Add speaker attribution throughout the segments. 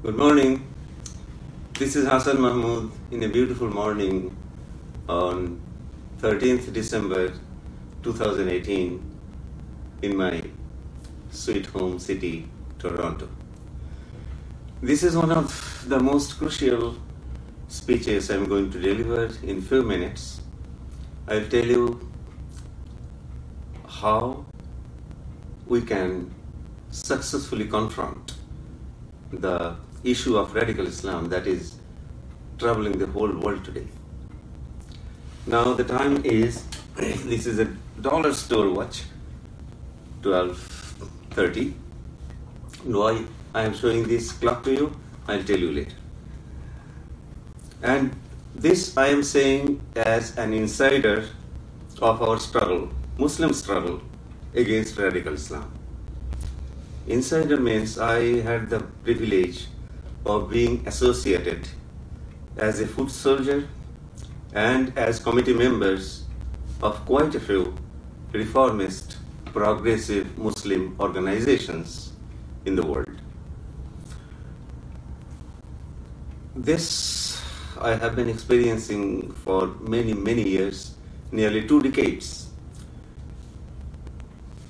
Speaker 1: Good morning. This is Hassan Mahmood in a beautiful morning on 13th December 2018 in my sweet home city, Toronto. This is one of the most crucial speeches I'm going to deliver in few minutes. I'll tell you how we can successfully confront the issue of radical Islam that is troubling the whole world today. Now the time is, this is a dollar store watch, 12:30. Why I am showing this clock to you, I'll tell you later. And this I am saying as an insider of our struggle, Muslim struggle against radical Islam. Insider means I had the privilege of being associated as a foot soldier and as committee members of quite a few reformist, progressive Muslim organizations in the world. This I have been experiencing for many years, nearly 2 decades.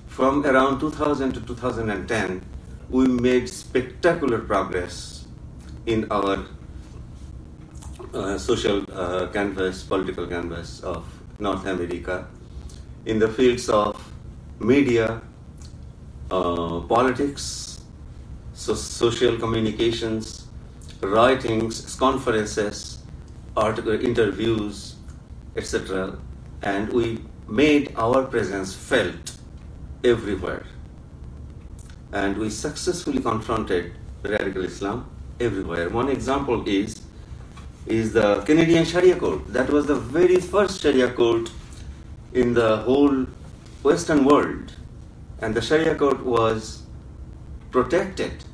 Speaker 1: From around 2000 to 2010, we made spectacular progress in our social canvas, political canvas of North America, in the fields of media, politics, social communications, writings, conferences, interviews, etc. And we made our presence felt everywhere. And we successfully confronted radical Islam everywhere. One example is the Canadian Sharia Code. That was the very first Sharia Code in the whole Western world. And the Sharia Code was protected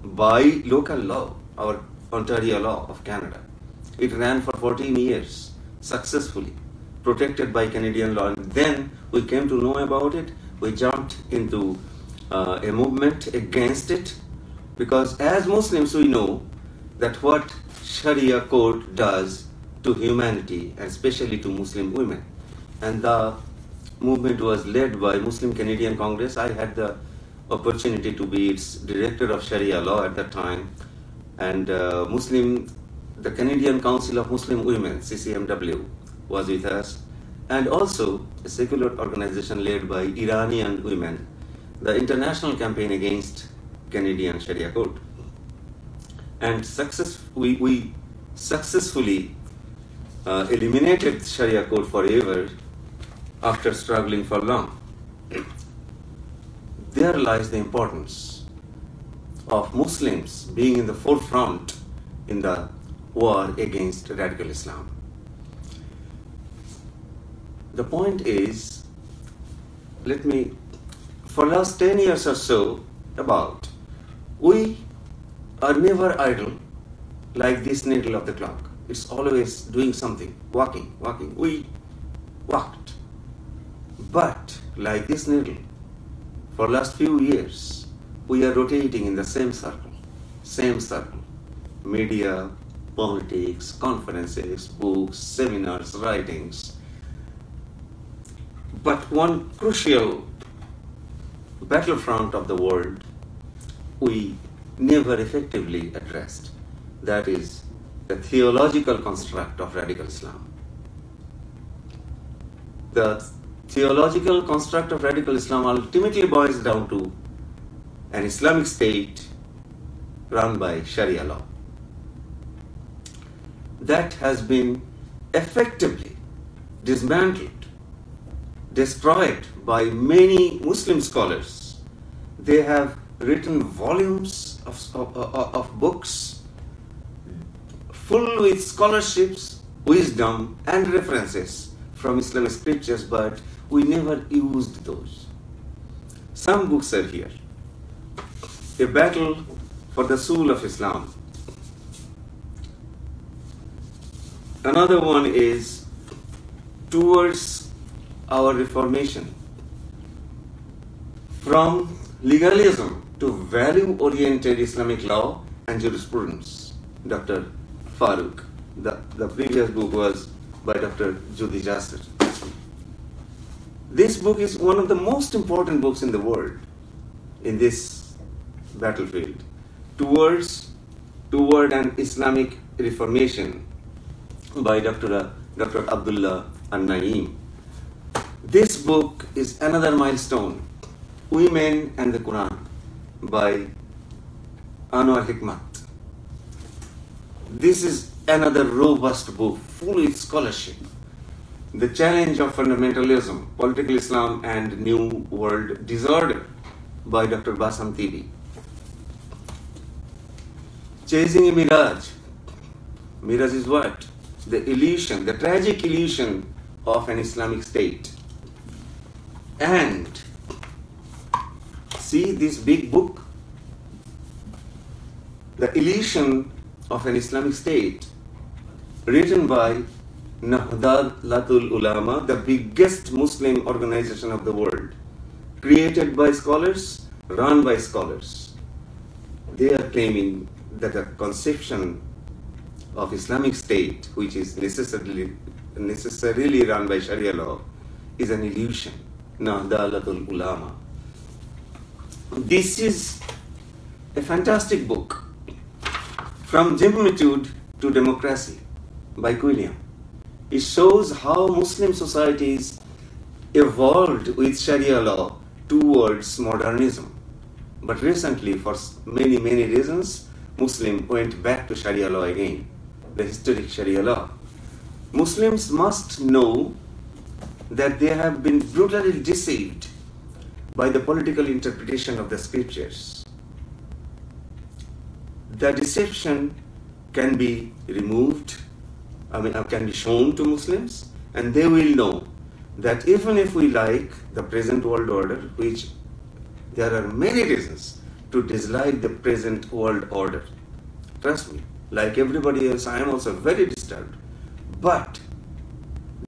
Speaker 1: by local law, our Ontario law of Canada. It ran for 14 years successfully, protected by Canadian law. And then we came to know about it. We jumped into a movement against it, because as Muslims we know that what Sharia code does to humanity, and especially to Muslim women. And the movement was led by Muslim Canadian Congress. I had the opportunity to be its director of Sharia law at that time. And the Canadian Council of Muslim Women, CCMW, was with us. And also a secular organization led by Iranian women, the International Campaign Against Canadian Sharia Code. And we successfully eliminated Sharia Code forever after struggling for long. There lies the importance of Muslims being in the forefront in the war against radical Islam. The point is, for last 10 years or so, we are never idle like this needle of the clock. It's always doing something, walking. We walked. But like this needle, for last few years, we are rotating in the same circle. Media, politics, conferences, books, seminars, writings. But one crucial battlefront of the world we never effectively addressed. That is the theological construct of radical Islam. The theological construct of radical Islam ultimately boils down to an Islamic state run by Sharia law. That has been effectively dismantled, destroyed by many Muslim scholars. They have written volumes of books full with scholarships, wisdom, and references from Islamic scriptures, but we never used those. Some books are here. A Battle for the Soul of Islam. Another one is Towards Our Reformation. From legalism to value-oriented Islamic law and Jurisprudence, Dr. Farooq. The previous book was by Dr. Judy Jasser. This book is one of the most important books in the world in this battlefield toward an Islamic reformation by Dr. Abdullah An-Naim. This book is another milestone, Women and the Quran by Anwar Hikmat. This is another robust book full of scholarship. The Challenge of Fundamentalism, Political Islam and New World Disorder by Dr. Bassam Tibi. Chasing a Mirage. Mirage is what? The illusion, the tragic illusion of an Islamic state. And see this big book, The Illusion of an Islamic State, written by Nahdlatul Ulama, the biggest Muslim organization of the world, created by scholars, run by scholars. They are claiming that the conception of Islamic State, which is necessarily run by Sharia law, is an illusion. Nahdlatul Ulama. This is a fantastic book, From Gemitude to Democracy by Quilliam. It shows how Muslim societies evolved with Sharia law towards modernism. But recently, for many reasons, Muslims went back to Sharia law again, the historic Sharia law. Muslims must know that they have been brutally deceived by the political interpretation of the scriptures. The deception can be removed, can be shown to Muslims, and they will know that even if we like the present world order, which there are many reasons to dislike the present world order. Trust me, like everybody else, I am also very disturbed. But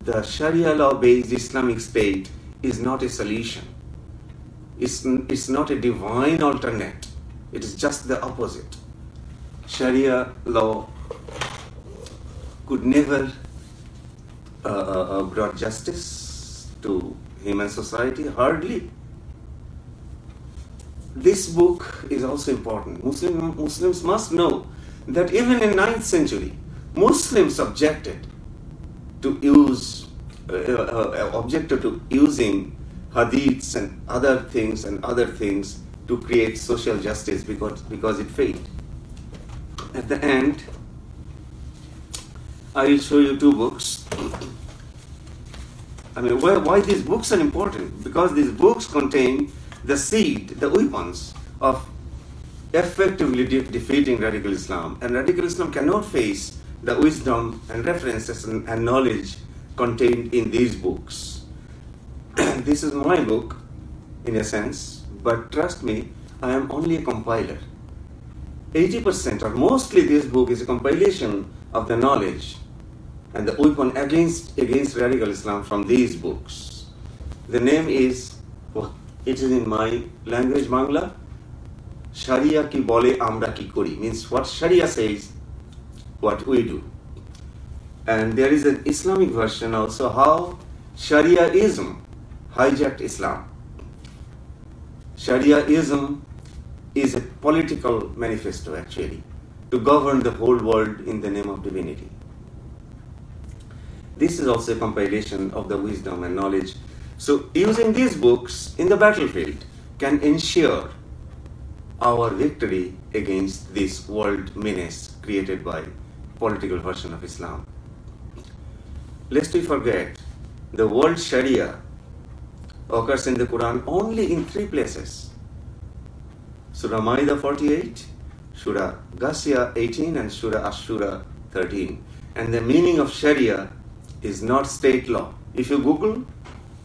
Speaker 1: the Sharia law-based Islamic State is not a solution. It's not a divine alternate. It is just the opposite. Sharia law could never brought justice to human society, hardly. This book is also important. Muslims must know that even in 9th century, Muslims objected to using hadiths and other things to create social justice because it failed. At the end, I will show you two books. Why these books are important? Because these books contain the seed, the weapons of effectively defeating radical Islam. And radical Islam cannot face the wisdom and references and knowledge contained in these books. This is my book, in a sense, but trust me, I am only a compiler. 80% or mostly this book is a compilation of the knowledge and the weapon against radical Islam from these books. The name is, it is in my language, Bangla, Sharia ki bole amra ki kori, means what Sharia says, what we do. And there is an Islamic version also, how Shariaism hijacked Islam. Shariaism is a political manifesto, actually, to govern the whole world in the name of divinity. This is also a compilation of the wisdom and knowledge. So using these books in the battlefield can ensure our victory against this world menace created by political version of Islam. Lest we forget, the word Sharia occurs in the Quran only in 3 places. Surah Ma'idah 48, Surah Ghasiyah 18, and Surah Ash-Shura 13. And the meaning of Sharia is not state law. If you Google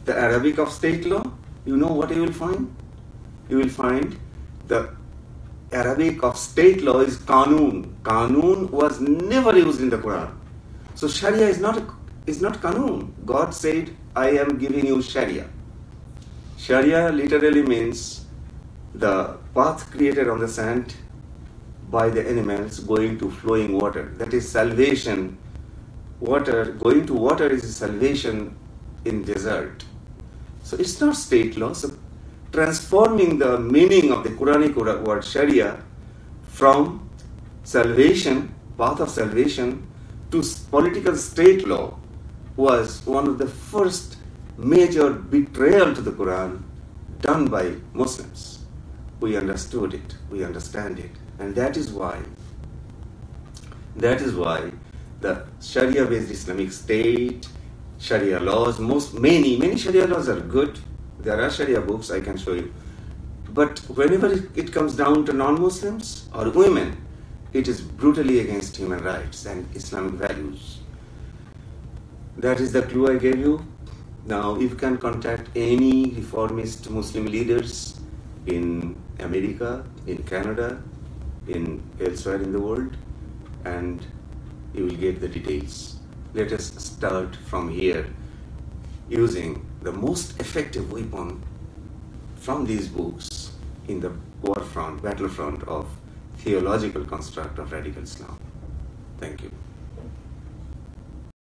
Speaker 1: the Arabic of state law, you know what you will find? You will find the Arabic of state law is Qanun. Qanun was never used in the Quran. So Sharia is not Qanun. God said, I am giving you Sharia. Sharia literally means the path created on the sand by the animals going to flowing water. That is salvation. Water, going to water is salvation in desert. So it's not state law. So transforming the meaning of the Quranic word Sharia from salvation, path of salvation, to political state law was one of the first major betrayal to the Quran done by Muslims. We understood it, we understand it, and that is why the Sharia-based Islamic State, Sharia laws, many Sharia laws are good. There are Sharia books I can show you, but whenever it comes down to non-Muslims or women, it is brutally against human rights and Islamic values. That is the clue I gave you. Now, if you can contact any reformist Muslim leaders in America, in Canada, in elsewhere in the world, and you will get the details. Let us start from here, using the most effective weapon from these books in the battlefront of theological construct of radical Islam. Thank you.